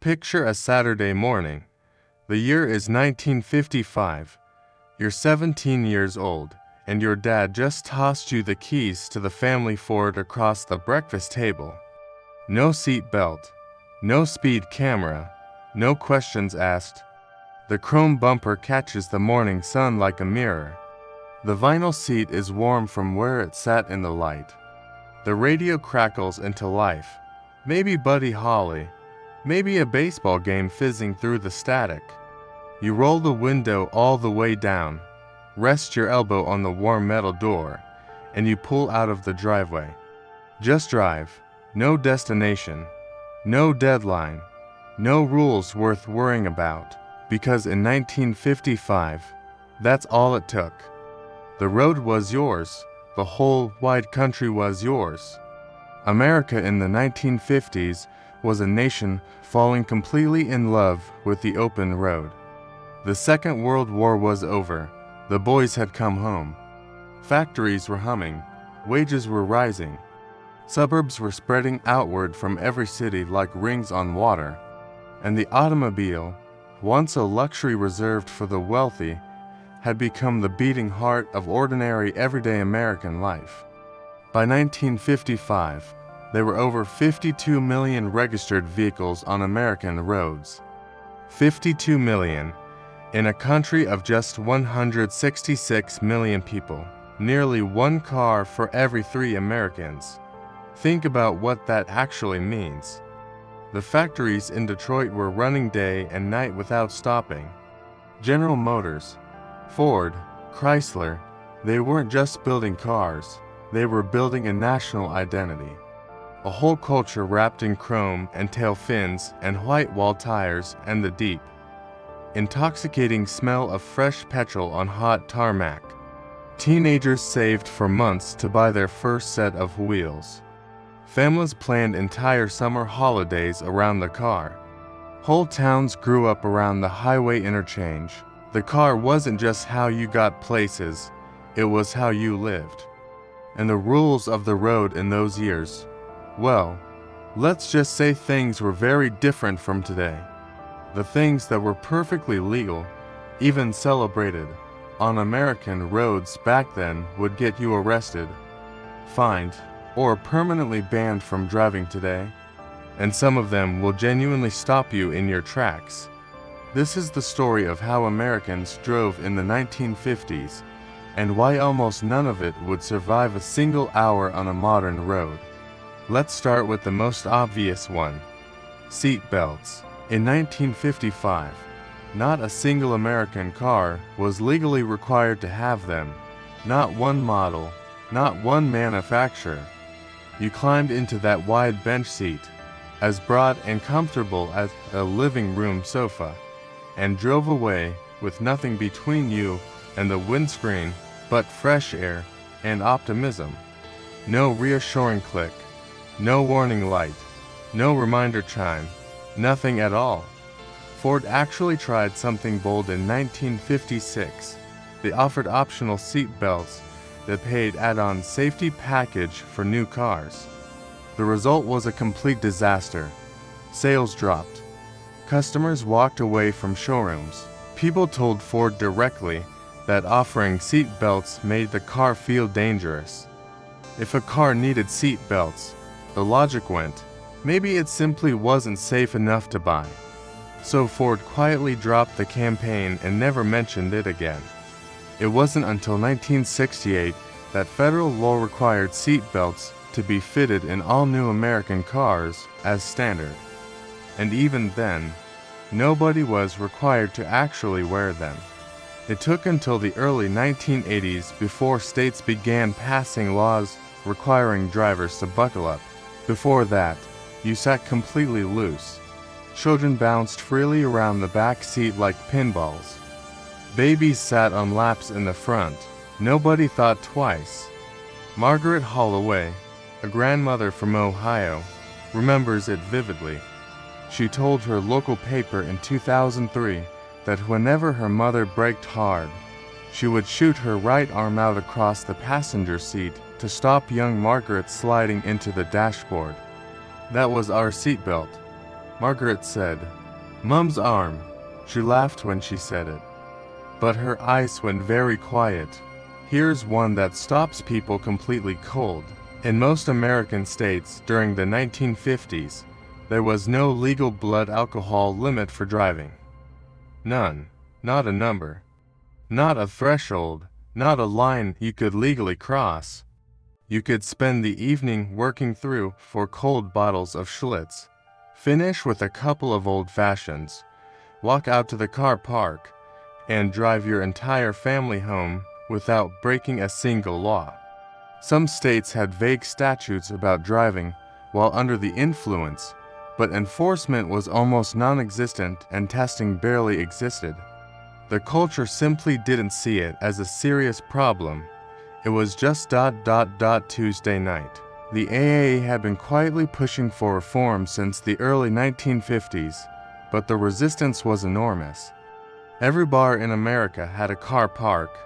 Picture a Saturday morning. The year is 1955. You're 17 years old, and your dad just tossed you the keys to the family Ford across the breakfast table. No seat belt, no speed camera, no questions asked. The chrome bumper catches the morning sun like a mirror. The vinyl seat is warm from where it sat in the light. The radio crackles into life. Maybe Buddy Holly, maybe a baseball game fizzing through the static. You roll the window all the way down, rest your elbow on the warm metal door, and you pull out of the driveway. Just drive, no destination, no deadline, no rules worth worrying about, because in 1955, that's all it took. The road was yours, the whole wide country was yours. America in the 1950s was a nation falling completely in love with the open road. The Second World War was over. The boys had come home. Factories were humming. Wages were rising. Suburbs were spreading outward from every city like rings on water. And the automobile, once a luxury reserved for the wealthy, had become the beating heart of ordinary everyday American life. By 1955, there were over 52 million registered vehicles on American roads. 52 million, in a country of just 166 million people. Nearly one car for every 3 Americans. Think about what that actually means. The factories in Detroit were running day and night without stopping. General Motors, Ford, Chrysler, they weren't just building cars, they were building a national identity. A whole culture wrapped in chrome and tail fins and white wall tires and the deep, intoxicating smell of fresh petrol on hot tarmac. Teenagers saved for months to buy their first set of wheels. Families planned entire summer holidays around the car. Whole towns grew up around the highway interchange. The car wasn't just how you got places, it was how you lived. And the rules of the road in those years, well, let's just say things were very different from today. The things that were perfectly legal, even celebrated, on American roads back then would get you arrested, fined, or permanently banned from driving today. And some of them will genuinely stop you in your tracks. This is the story of how Americans drove in the 1950s, and why almost none of it would survive a single hour on a modern road. Let's start with the most obvious one: seat belts. In 1955, not a single American car was legally required to have them. Not one model, not one manufacturer. You climbed into that wide bench seat, as broad and comfortable as a living room sofa, and drove away with nothing between you and the windscreen but fresh air and optimism. No reassuring click, no warning light, no reminder chime, nothing at all. Ford actually tried something bold in 1956. They offered optional seat belts that paid add-on safety package for new cars. The result was a complete disaster. Sales dropped. Customers walked away from showrooms. People told Ford directly that offering seat belts made the car feel dangerous. If a car needed seat belts, the logic went, maybe it simply wasn't safe enough to buy. So Ford quietly dropped the campaign and never mentioned it again. It wasn't until 1968 that federal law required seat belts to be fitted in all new American cars as standard. And even then, nobody was required to actually wear them. It took until the early 1980s before states began passing laws requiring drivers to buckle up. Before that, you sat completely loose. Children bounced freely around the back seat like pinballs. Babies sat on laps in the front. Nobody thought twice. Margaret Holloway, a grandmother from Ohio, remembers it vividly. She told her local paper in 2003 that whenever her mother braked hard, she would shoot her right arm out across the passenger seat to stop young Margaret sliding into the dashboard. That was our seatbelt. Margaret said. Mum's arm. She laughed when she said it. But her eyes went very quiet. Here's one that stops people completely cold. In most American states during the 1950s, there was no legal blood alcohol limit for driving. None. Not a number. Not a threshold. Not a line you could legally cross. You could spend the evening working through 4 cold bottles of Schlitz, finish with a couple of old fashions, walk out to the car park, and drive your entire family home without breaking a single law. Some states had vague statutes about driving while under the influence, but enforcement was almost non-existent and testing barely existed. The culture simply didn't see it as a serious problem. It was just Tuesday night. The AAA had been quietly pushing for reform since the early 1950s, but the resistance was enormous. Every bar in America had a car park.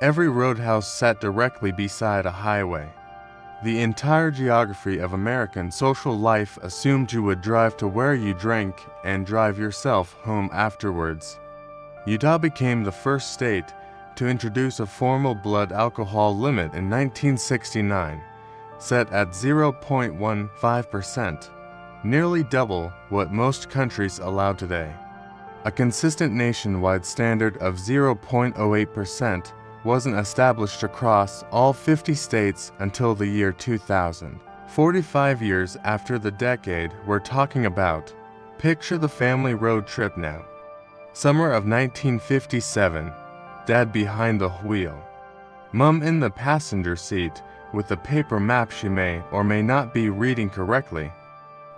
Every roadhouse sat directly beside a highway. The entire geography of American social life assumed you would drive to where you drank and drive yourself home afterwards. Utah became the first state to introduce a formal blood alcohol limit in 1969, set at 0.15%, nearly double what most countries allow today. A consistent nationwide standard of 0.08% wasn't established across all 50 states until the year 2000. 45 years after the decade we're talking about, picture the family road trip now. Summer of 1957, Dad behind the wheel. Mum in the passenger seat with a paper map she may or may not be reading correctly,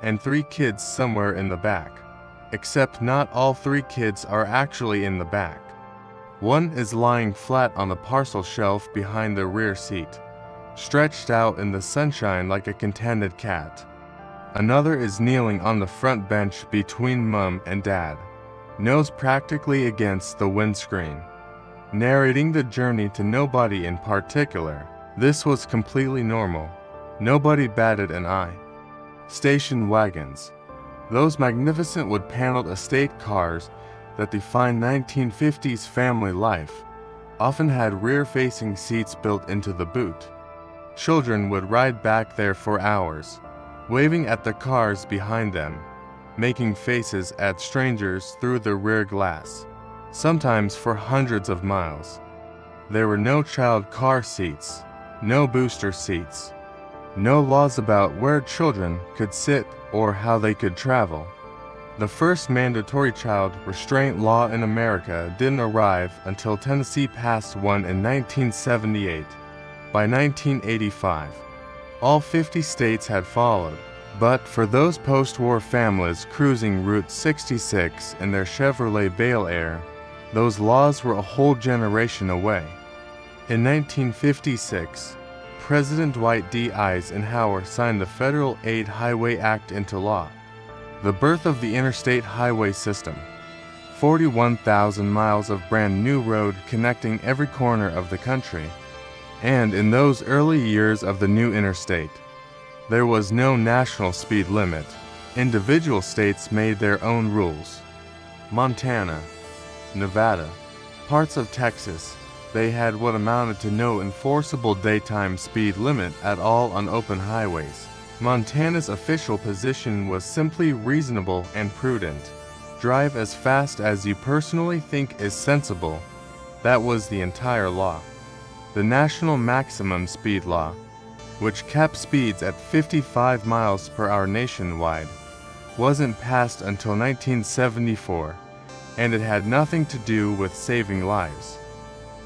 and 3 kids somewhere in the back. Except not all 3 kids are actually in the back. One is lying flat on the parcel shelf behind the rear seat, stretched out in the sunshine like a contented cat. Another is kneeling on the front bench between Mum and Dad, nose practically against the windscreen, narrating the journey to nobody in particular. This was completely normal. Nobody batted an eye. Station wagons. Those magnificent wood-paneled estate cars that defined 1950s family life often had rear-facing seats built into the boot. Children would ride back there for hours, waving at the cars behind them, making faces at strangers through the rear glass, sometimes for hundreds of miles. There were no child car seats, no booster seats, no laws about where children could sit or how they could travel. The first mandatory child restraint law in America didn't arrive until Tennessee passed one in 1978. By 1985, all 50 states had followed. But for those post-war families cruising Route 66 in their Chevrolet Bel Air, those laws were a whole generation away. In 1956, President Dwight D. Eisenhower signed the Federal Aid Highway Act into law. The birth of the Interstate Highway System, 41,000 miles of brand new road connecting every corner of the country. And in those early years of the new interstate, there was no national speed limit. Individual states made their own rules. Montana, Nevada, parts of Texas, they had what amounted to no enforceable daytime speed limit at all on open highways. Montana's official position was simply reasonable and prudent. Drive as fast as you personally think is sensible. That was the entire law. The national maximum speed law, which kept speeds at 55 miles per hour nationwide, wasn't passed until 1974, and it had nothing to do with saving lives.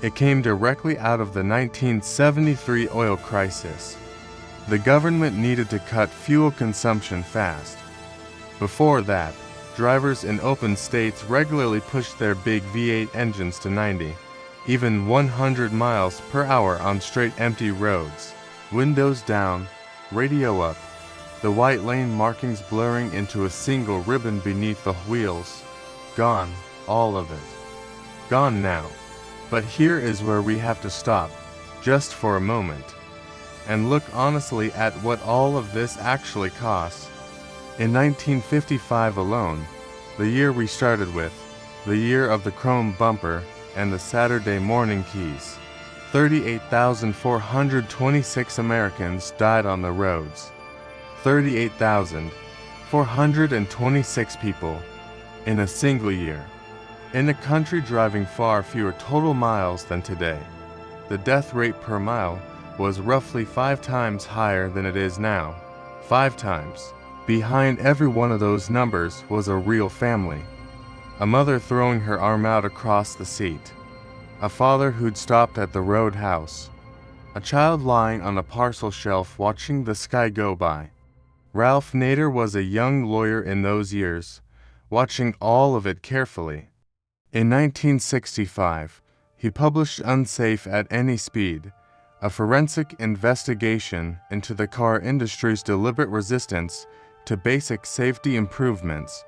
It came directly out of the 1973 oil crisis. The government needed to cut fuel consumption fast. Before that, drivers in open states regularly pushed their big V8 engines to 90, even 100 miles per hour on straight empty roads. Windows down, radio up, the white lane markings blurring into a single ribbon beneath the wheels. Gone, all of it. Gone now. But here is where we have to stop, just for a moment, and look honestly at what all of this actually costs. In 1955 alone, the year we started with, the year of the chrome bumper and the Saturday morning keys, 38,426 Americans died on the roads. 38,426 people in a single year. In a country driving far fewer total miles than today, the death rate per mile was roughly 5 times higher than it is now. 5 times. Behind every one of those numbers was a real family. A mother throwing her arm out across the seat. A father who'd stopped at the roadhouse. A child lying on a parcel shelf watching the sky go by. Ralph Nader was a young lawyer in those years, watching all of it carefully. In 1965, he published Unsafe at Any Speed, a forensic investigation into the car industry's deliberate resistance to basic safety improvements.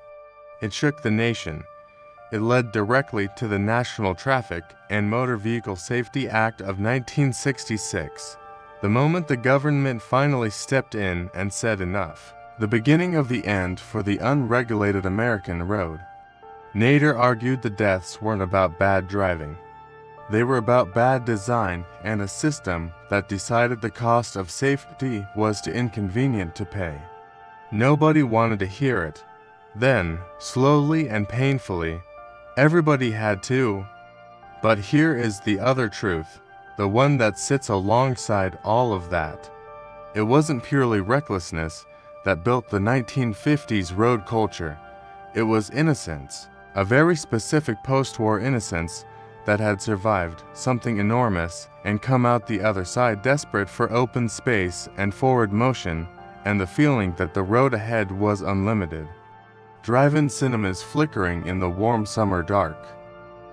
It shook the nation. It led directly to the National Traffic and Motor Vehicle Safety Act of 1966, the moment the government finally stepped in and said enough. The beginning of the end for the unregulated American road. Nader argued the deaths weren't about bad driving. They were about bad design and a system that decided the cost of safety was too inconvenient to pay. Nobody wanted to hear it. Then, slowly and painfully, everybody had to. But here is the other truth, the one that sits alongside all of that. It wasn't purely recklessness that built the 1950s road culture. It was innocence, a very specific post-war innocence that had survived something enormous and come out the other side desperate for open space and forward motion and the feeling that the road ahead was unlimited. Drive-in cinemas flickering in the warm summer dark.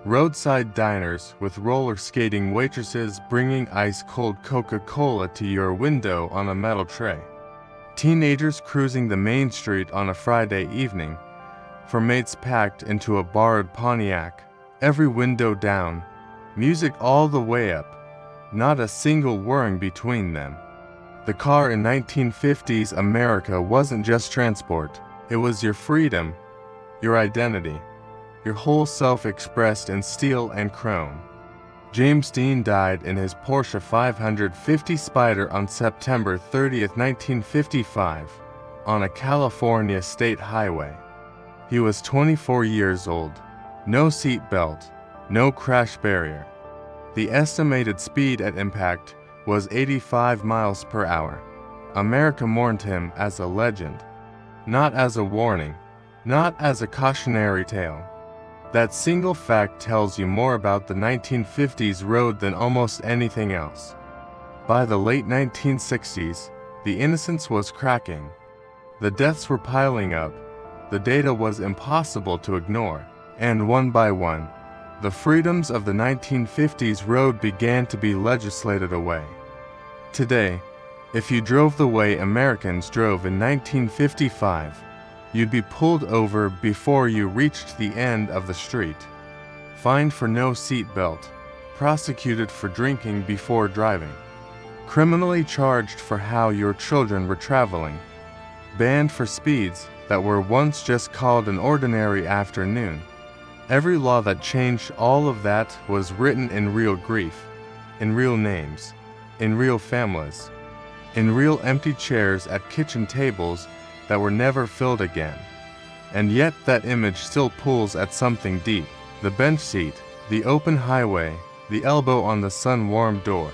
Roadside diners with roller skating waitresses bringing ice-cold Coca-Cola to your window on a metal tray. Teenagers cruising the main street on a Friday evening, for mates packed into a borrowed Pontiac, every window down, music all the way up, not a single whirring between them. The car in 1950s America wasn't just transport. It was your freedom, your identity, your whole self expressed in steel and chrome. James Dean died in his Porsche 550 Spider on September 30, 1955, on a California state highway. He was 24 years old, no seat belt, no crash barrier. The estimated speed at impact was 85 miles per hour. America mourned him as a legend. Not as a warning, not as a cautionary tale. That single fact tells you more about the 1950s road than almost anything else. By the late 1960s, the innocence was cracking. The deaths were piling up. The data was impossible to ignore. And one by one, the freedoms of the 1950s road began to be legislated away. Today, if you drove the way Americans drove in 1955, you'd be pulled over before you reached the end of the street, fined for no seat belt, prosecuted for drinking before driving, criminally charged for how your children were traveling, banned for speeds that were once just called an ordinary afternoon. Every law that changed all of that was written in real grief, in real names, in real families, in real empty chairs at kitchen tables that were never filled again. And yet that image still pulls at something deep. The bench seat, the open highway, the elbow on the sun-warmed door.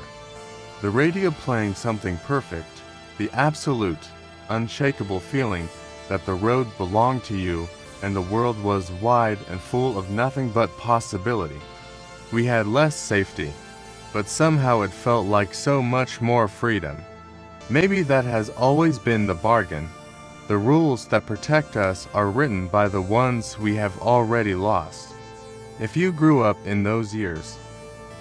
The radio playing something perfect, the absolute, unshakable feeling that the road belonged to you and the world was wide and full of nothing but possibility. We had less safety, but somehow it felt like so much more freedom. Maybe that has always been the bargain. The rules that protect us are written by the ones we have already lost. If you grew up in those years,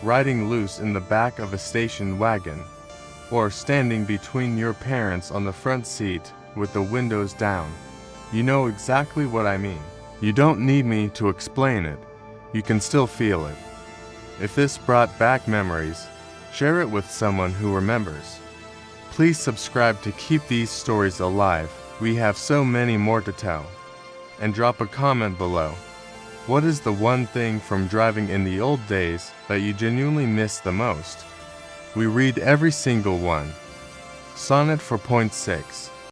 riding loose in the back of a station wagon, or standing between your parents on the front seat with the windows down, you know exactly what I mean. You don't need me to explain it. You can still feel it. If this brought back memories, share it with someone who remembers. Please subscribe to keep these stories alive. We have so many more to tell. And drop a comment below. What is the one thing from driving in the old days that you genuinely miss the most? We read every single one. Sonnet 4.6.